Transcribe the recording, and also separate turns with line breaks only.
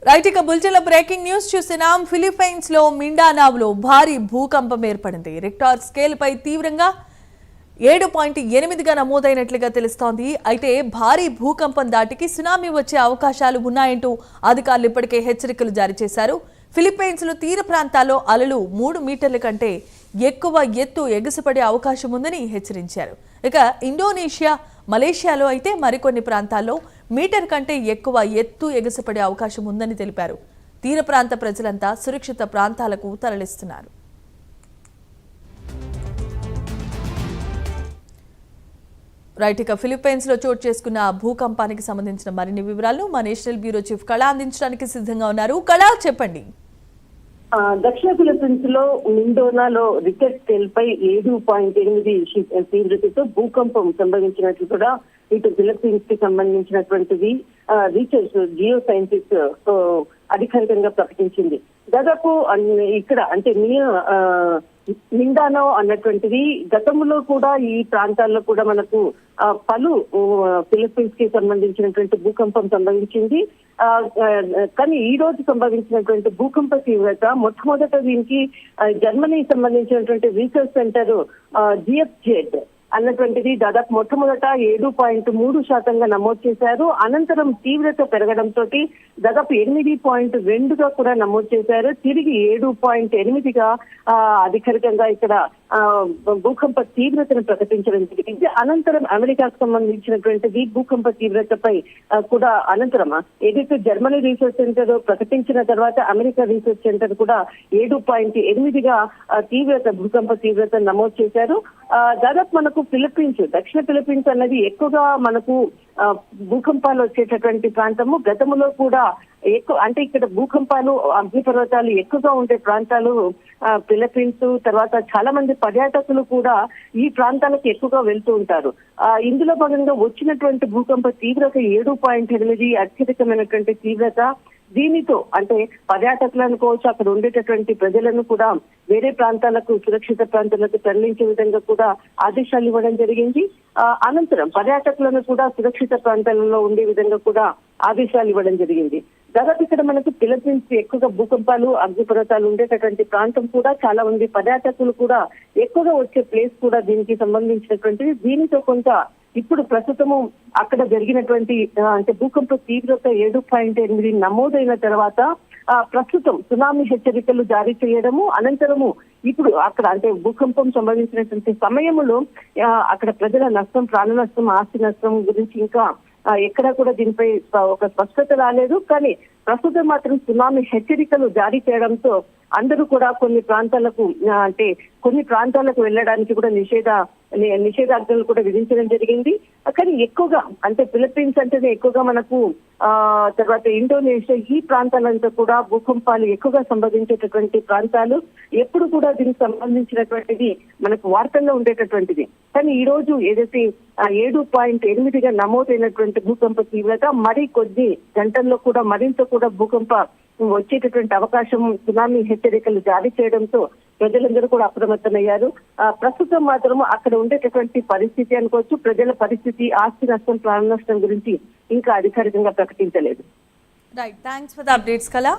Right ఇక బులెటిన్లో breaking news చూస్తున్నాం. ఫిలిప్పైన్స్ లో మిండానావులో భారీ భూకంపం ఏర్పడింది. రిక్టార్ స్కేల్ పై తీవ్రంగా 7.8గా నమోదైనట్లుగా తెలుస్తోంది. అయితే భారీ భూకంపం దాటికి సునామీ వచ్చే అవకాశాలు ఉన్నాయంటూ అధికారులు ఇప్పటికే హెచ్చరికలు జారీ చేశారు. ఫిలిప్పైన్స్ లో తీర ప్రాంతాల్లో అలలు 3 మీటర్ల కంటే ఎక్కువ ఎత్తు ఎగసిపడే అవకాశం ఉందని హెచ్చరించారు. ఇక ఇండోనేషియా, మలేషియాలో అయితే మరికొన్ని ప్రాంతాల్లో మీటర్ కంటే ఎక్కువ ఎత్తు ఎగసిపడే అవకాశం ఉందని తెలిపారు. తీర ప్రాంత ప్రజలంతా సురక్షిత ప్రాంతాలకు తరలిస్తున్నారు. రైట్ ఇక ఫిలిప్పైన్స్ లో చోటు చేసుకున్న భూకంపానికి సంబంధించిన మరిన్ని వివరాలు మా నేషనల్ బ్యూరో చీఫ్ కళ అందించడానికి సిద్ధంగా ఉన్నారు. కళ, చెప్పండి.
దక్షిణ ఫిలిప్పీన్స్ లో మిండోనాలో రిక్టర్ స్కేల్ పై 7.8 తీవ్రతతో భూకంపం సంభవించినట్లు కూడా ఇటు ఫిలిప్పీన్స్ కి సంబంధించినటువంటిది రీసెర్చ్ జియో సైంటిస్ట్ అధికారికంగా ప్రకటించింది. దాదాపు ఇక్కడ అంటే మిండానో అన్నటువంటిది గతంలో కూడా ఈ ప్రాంతాల్లో కూడా మనకు పలు ఫిలిప్పీన్స్ కి సంబంధించినటువంటి భూకంపం సంభవించింది. కానీ ఈ రోజు సంభవించినటువంటి భూకంప తీవ్రత మొట్టమొదట దీనికి జర్మనీ సంబంధించినటువంటి రీసెర్చ్ సెంటర్ జిఎఫ్జెడ్ అన్నటువంటిది దాదాపు మొట్టమొదట 7.3% నమోదు చేశారు. అనంతరం తీవ్రత పెరగడంతో దాదాపు 8.2గా కూడా నమోదు చేశారు. తిరిగి 7.8గా అధికారికంగా ఇక్కడ భూకంప తీవ్రతను ప్రకటించడం జరిగింది. అనంతరం అమెరికాకు సంబంధించినటువంటిది భూకంప తీవ్రతపై కూడా అనంతరం ఏదైతే జర్మనీ రీసెర్చ్ సెంటర్ ప్రకటించిన తర్వాత అమెరికా రీసెర్చ్ సెంటర్ కూడా 7.8గా భూకంప తీవ్రత నమోదు చేశారు. దాదాపు మనకు ఫిలిప్పీన్స్, దక్షిణ ఫిలిప్పీన్స్ అన్నది ఎక్కువగా మనకు భూకంపాలు వచ్చేటటువంటి ప్రాంతము. గతంలో కూడా ఎక్కువ అంటే ఇక్కడ భూకంపాలు, అగ్నిపర్వతాలు ఎక్కువగా ఉండే ప్రాంతాలు ఫిలిప్పీన్స్. తర్వాత చాలా మంది పర్యాటకులు కూడా ఈ ప్రాంతాలకు ఎక్కువగా వెళ్తూ ఉంటారు. ఇందులో భాగంగా వచ్చినటువంటి భూకంప తీవ్రత 7.8 అత్యధికమైనటువంటి తీవ్రత. దీనితో అంటే పర్యాటకులు అనుకోవచ్చు, అక్కడ ఉండేటటువంటి ప్రజలను కూడా వేరే ప్రాంతాలకు, సురక్షిత ప్రాంతాలకు తరలించే విధంగా కూడా ఆదేశాలు ఇవ్వడం జరిగింది. అనంతరం పర్యాటకులను కూడా సురక్షిత ప్రాంతాలలో ఉండే విధంగా కూడా ఆదేశాలు ఇవ్వడం జరిగింది. దాదాపు ఇక్కడ మనకు ఫిలిప్పీన్స్ ఎక్కువగా భూకంపాలు, అగ్నిపర్వతాలు ఉండేటటువంటి ప్రాంతం కూడా చాలా మంది పర్యాటకులు కూడా ఎక్కువగా వచ్చే ప్లేస్ కూడా దీనికి సంబంధించినటువంటిది. దీనితో కొంత ఇప్పుడు ప్రస్తుతము అక్కడ జరిగినటువంటి అంటే భూకంప తీవ్రత 7.8 నమోదైన తర్వాత ప్రస్తుతం సునామీ హెచ్చరికలు జారీ చేయడము, అనంతరము ఇప్పుడు అక్కడ అంటే భూకంపం సంభవించినటువంటి సమయంలో అక్కడ ప్రజల నష్టం, ప్రాణ నష్టం, ఆస్తి నష్టం గురించి ఇంకా ఎక్కడా కూడా దీనిపై ఒక స్పష్టత రాలేదు. కానీ ప్రస్తుతం మాత్రం సునామీ హెచ్చరికలు జారీ చేయడంతో అందరూ కూడా కొన్ని ప్రాంతాలకు వెళ్ళడానికి కూడా నిషేధాజ్ఞలు కూడా విధించడం జరిగింది. కానీ ఎక్కువగా అంటే ఫిలిప్పీన్స్ అంటేనే ఎక్కువగా మనకు తర్వాత ఇండోనేషియా, ఈ ప్రాంతాలంతా కూడా భూకంపాలు ఎక్కువగా సంభవించేటటువంటి ప్రాంతాలు. ఎప్పుడు కూడా దీనికి సంబంధించినటువంటిది మనకు వార్తల్లో ఉండేటటువంటిది. కానీ ఈ రోజు ఏదైతే 7.8గా నమోదైనటువంటి భూకంప తీవ్రత మరి కొద్ది గంటల్లో కూడా మరింత కూడా భూకంప వచ్చేటటువంటి అవకాశం, సునామీ హెచ్చరికలు జారీ చేయడంతో ప్రజలందరూ కూడా అప్రమత్తమయ్యారు. ప్రస్తుతం మాత్రం అక్కడ ఉండేటటువంటి పరిస్థితి అనుకోవచ్చు, ప్రజల పరిస్థితి, ఆస్తి నష్టం, ప్రాణ నష్టం గురించి ఇంకా అధికారికంగా ప్రకటించలేదు.
Right, thanks for the updates కళ.